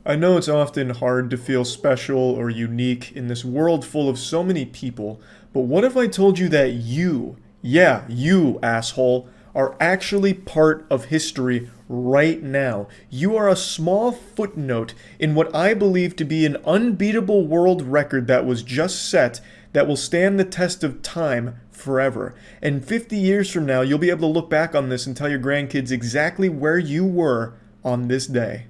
I know it's often hard to feel special or unique in this world full of so many people, but what if I told you that you, yeah, you asshole, are actually part of history right now? You are a small footnote in what I believe to be an unbeatable world record that was just set that will stand the test of time forever. And 50 years from now, you'll be able to look back on this and tell your grandkids exactly where you were on this day.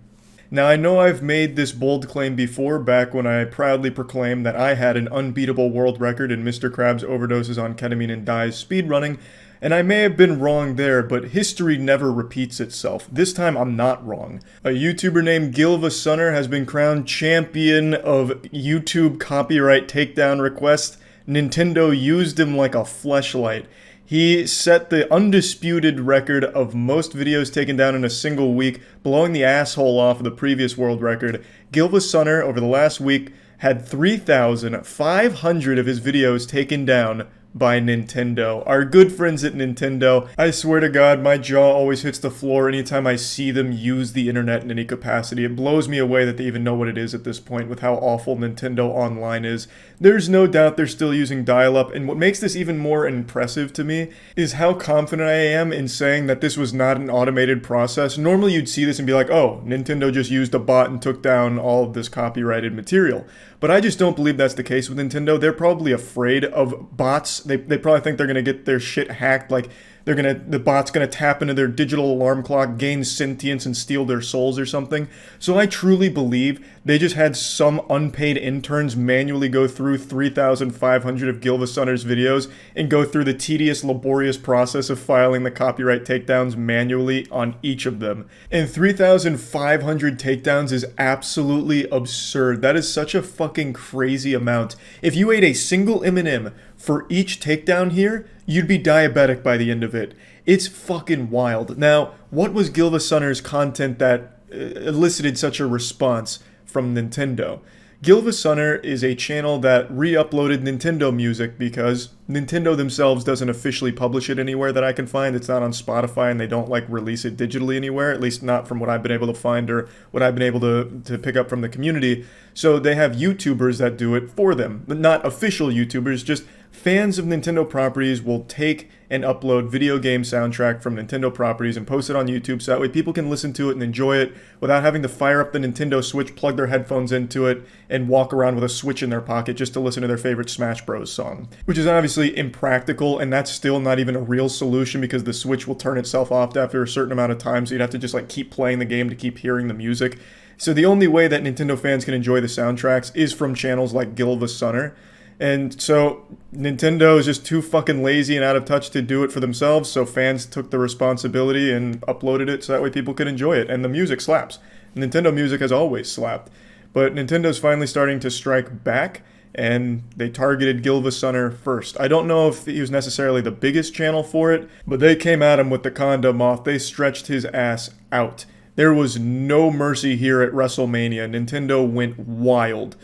Now, I know I've made this bold claim before, back when I proudly proclaimed that I had an unbeatable world record in Mr. Krabs overdoses on ketamine and dies speedrunning, and I may have been wrong there, but history never repeats itself. This time I'm not wrong. A YouTuber named GilvaSunner has been crowned champion of YouTube copyright takedown requests. Nintendo used him like a fleshlight. He set the undisputed record of most videos taken down in a single week, blowing the asshole off of the previous world record. GilvaSunner, over the last week, had 3,500 of his videos taken down by Nintendo. Our good friends at Nintendo. I swear to God, my jaw always hits the floor anytime I see them use the internet in any capacity. It blows me away that they even know what it is at this point with how awful Nintendo Online is. There's no doubt they're still using dial-up, and what makes this even more impressive to me is how confident I am in saying that this was not an automated process. Normally you'd see this and be like, oh, Nintendo just used a bot and took down all of this copyrighted material. But I just don't believe that's the case with Nintendo. They're probably afraid of bots. They probably think they're going to get their shit hacked, like the bot's gonna tap into their digital alarm clock, gain sentience, and steal their souls or something. So I truly believe they just had some unpaid interns manually go through 3,500 of GilvaSunner's videos and go through the tedious, laborious process of filing the copyright takedowns manually on each of them. And 3,500 takedowns is absolutely absurd. That is such a fucking crazy amount. If you ate a single M&M for each takedown here, you'd be diabetic by the end of it. It's fucking wild. Now, what was GilvaSunner's content that elicited such a response from Nintendo? GilvaSunner is a channel that re-uploaded Nintendo music because Nintendo themselves doesn't officially publish it anywhere that I can find. It's not on Spotify, and they don't release it digitally anywhere, at least not from what I've been able to find or what I've been able to pick up from the community. So they have YouTubers that do it for them, but not official YouTubers, just fans of Nintendo properties will take and upload video game soundtrack from Nintendo properties and post it on YouTube so that way people can listen to it and enjoy it without having to fire up the Nintendo Switch, plug their headphones into it, and walk around with a Switch in their pocket just to listen to their favorite Smash Bros. Song. Which is obviously impractical, and that's still not even a real solution because the Switch will turn itself off after a certain amount of time, so you'd have to just keep playing the game to keep hearing the music. So the only way that Nintendo fans can enjoy the soundtracks is from channels like GilvaSunner. And so Nintendo is just too fucking lazy and out of touch to do it for themselves, so fans took the responsibility and uploaded it so that way people could enjoy it. And the music slaps. Nintendo music has always slapped. But Nintendo's finally starting to strike back, and they targeted GilvaSunner first. I don't know if he was necessarily the biggest channel for it, but they came at him with the condom off. They stretched his ass out. There was no mercy here at WrestleMania. Nintendo went wild.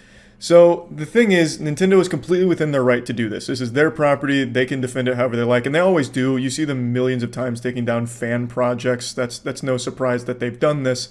So the thing is, Nintendo is completely within their right to do this. This is their property. They can defend it however they like, and they always do. You see them millions of times taking down fan projects. That's no surprise that they've done this.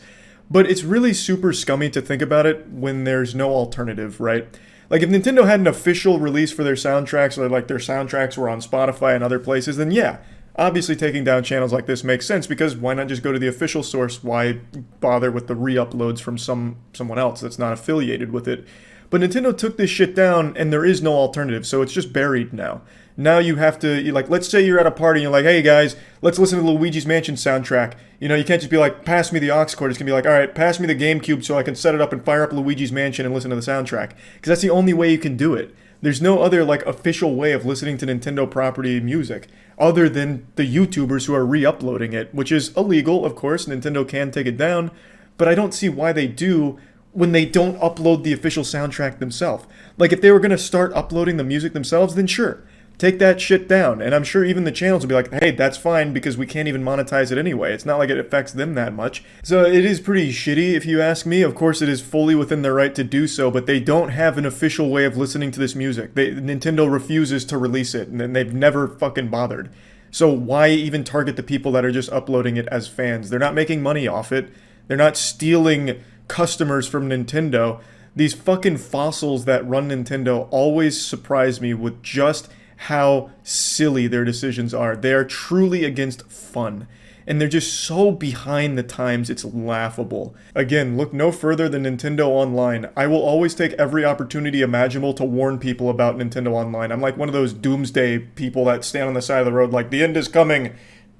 But it's really super scummy to think about it when there's no alternative, right? Like if Nintendo had an official release for their soundtracks, or their soundtracks were on Spotify and other places, then yeah, obviously taking down channels like this makes sense because why not just go to the official source? Why bother with the re-uploads from someone else that's not affiliated with it? But Nintendo took this shit down, and there is no alternative, so it's just buried now. Now you have to, let's say you're at a party, and you're like, hey guys, let's listen to Luigi's Mansion soundtrack. You can't just be like, pass me the aux cord. It's going to be like, all right, pass me the GameCube so I can set it up and fire up Luigi's Mansion and listen to the soundtrack. Because that's the only way you can do it. There's no other, official way of listening to Nintendo property music other than the YouTubers who are re-uploading it, which is illegal, of course. Nintendo can take it down, but I don't see why they do when they don't upload the official soundtrack themselves. If they were going to start uploading the music themselves, then sure, take that shit down. And I'm sure even the channels will be like, hey, that's fine because we can't even monetize it anyway. It's not like it affects them that much. So it is pretty shitty if you ask me. Of course, it is fully within their right to do so, but they don't have an official way of listening to this music. Nintendo refuses to release it, and they've never fucking bothered. So why even target the people that are just uploading it as fans? They're not making money off it. They're not stealing customers from Nintendo, these fucking fossils that run Nintendo always surprise me with just how silly their decisions are. They are truly against fun. And they're just so behind the times, it's laughable. Again, look no further than Nintendo Online. I will always take every opportunity imaginable to warn people about Nintendo Online. I'm like one of those doomsday people that stand on the side of the road like, the end is coming,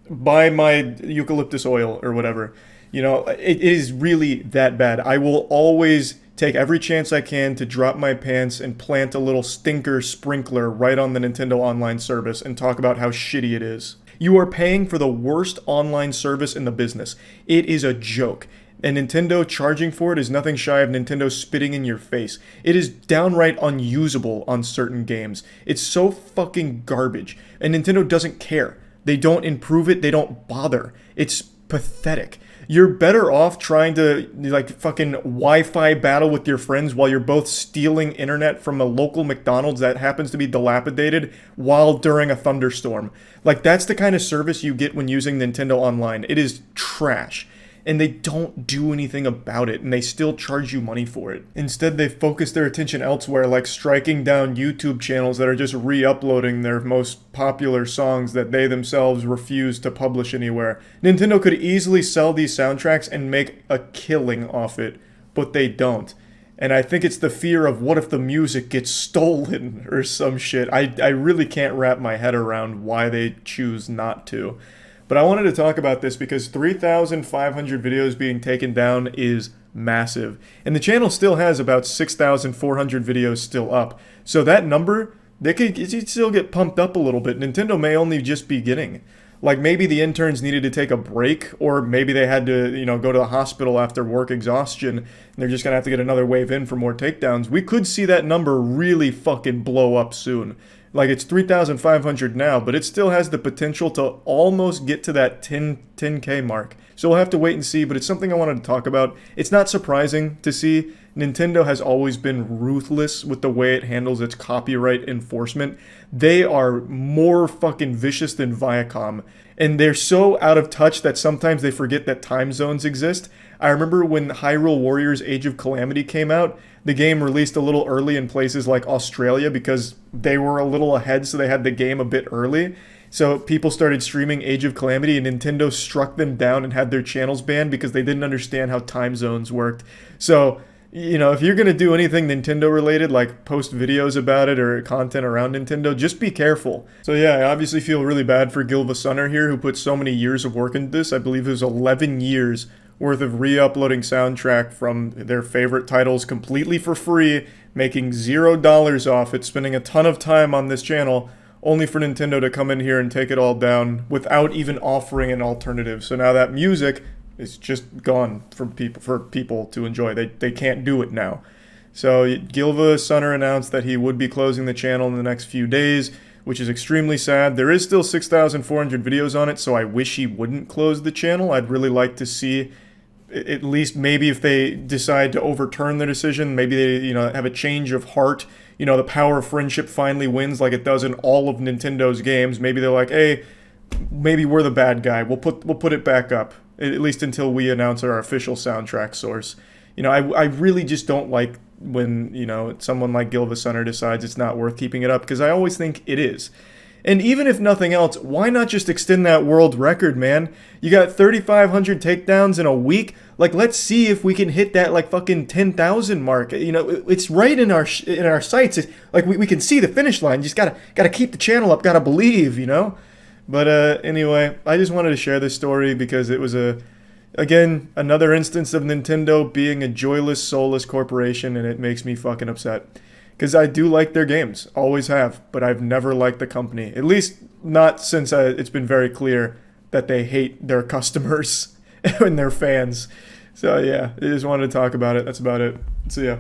buy my eucalyptus oil or whatever. You know, it is really that bad. I will always take every chance I can to drop my pants and plant a little stinker sprinkler right on the Nintendo Online service and talk about how shitty it is. You are paying for the worst online service in the business. It is a joke. And Nintendo charging for it is nothing shy of Nintendo spitting in your face. It is downright unusable on certain games. It's so fucking garbage. And Nintendo doesn't care. They don't improve it. They don't bother. It's pathetic. You're better off trying to like fucking Wi-Fi battle with your friends while you're both stealing internet from a local McDonald's that happens to be dilapidated while during a thunderstorm. Like that's the kind of service you get when using Nintendo Online. It is trash. And they don't do anything about it, and they still charge you money for it. Instead, they focus their attention elsewhere, like striking down YouTube channels that are just re-uploading their most popular songs that they themselves refuse to publish anywhere. Nintendo could easily sell these soundtracks and make a killing off it, but they don't. And I think it's the fear of what if the music gets stolen or some shit. I really can't wrap my head around why they choose not to. But I wanted to talk about this because 3,500 videos being taken down is massive. And the channel still has about 6,400 videos still up. So that number, they could still get pumped up a little bit. Nintendo may only just be beginning. Like maybe the interns needed to take a break, or maybe they had to, go to the hospital after work exhaustion, and they're just going to have to get another wave in for more takedowns. We could see that number really fucking blow up soon. Like it's 3,500 now, but it still has the potential to almost get to that 10K mark. So we'll have to wait and see, but it's something I wanted to talk about. It's not surprising to see. Nintendo has always been ruthless with the way it handles its copyright enforcement. They are more fucking vicious than Viacom. And they're so out of touch that sometimes they forget that time zones exist. I remember when Hyrule Warriors Age of Calamity came out, the game released a little early in places like Australia because they were a little ahead, so they had the game a bit early. So people started streaming Age of Calamity, and Nintendo struck them down and had their channels banned because they didn't understand how time zones worked. So, if you're going to do anything Nintendo related, like post videos about it or content around Nintendo, just be careful. So yeah, I obviously feel really bad for GilvaSunner here, who put so many years of work into this. I believe it was 11 years worth of re-uploading soundtrack from their favorite titles completely for free, making $0 off it, spending a ton of time on this channel, only for Nintendo to come in here and take it all down without even offering an alternative. So now that music is just gone for people to enjoy. They can't do it now. So GilvaSunner announced that he would be closing the channel in the next few days, which is extremely sad. There is still 6,400 videos on it, so I wish he wouldn't close the channel. I'd really like to see, at least maybe if they decide to overturn their decision, maybe they have a change of heart. The power of friendship finally wins like it does in all of Nintendo's games. Maybe they're like, hey, maybe we're the bad guy. We'll put it back up, at least until we announce our official soundtrack source. I really just don't like when, someone like GilvaSunner decides it's not worth keeping it up, because I always think it is. And even if nothing else, why not just extend that world record, man? You got 3,500 takedowns in a week. Like, let's see if we can hit that, like, fucking 10,000 mark. It's right in our sights. It's, like, we can see the finish line. Just gotta keep the channel up. Gotta believe, But anyway, I just wanted to share this story because it was again, another instance of Nintendo being a joyless, soulless corporation, and it makes me fucking upset. Because I do like their games, always have, but I've never liked the company. At least not since it's been very clear that they hate their customers and their fans. So yeah, I just wanted to talk about it. That's about it. See ya.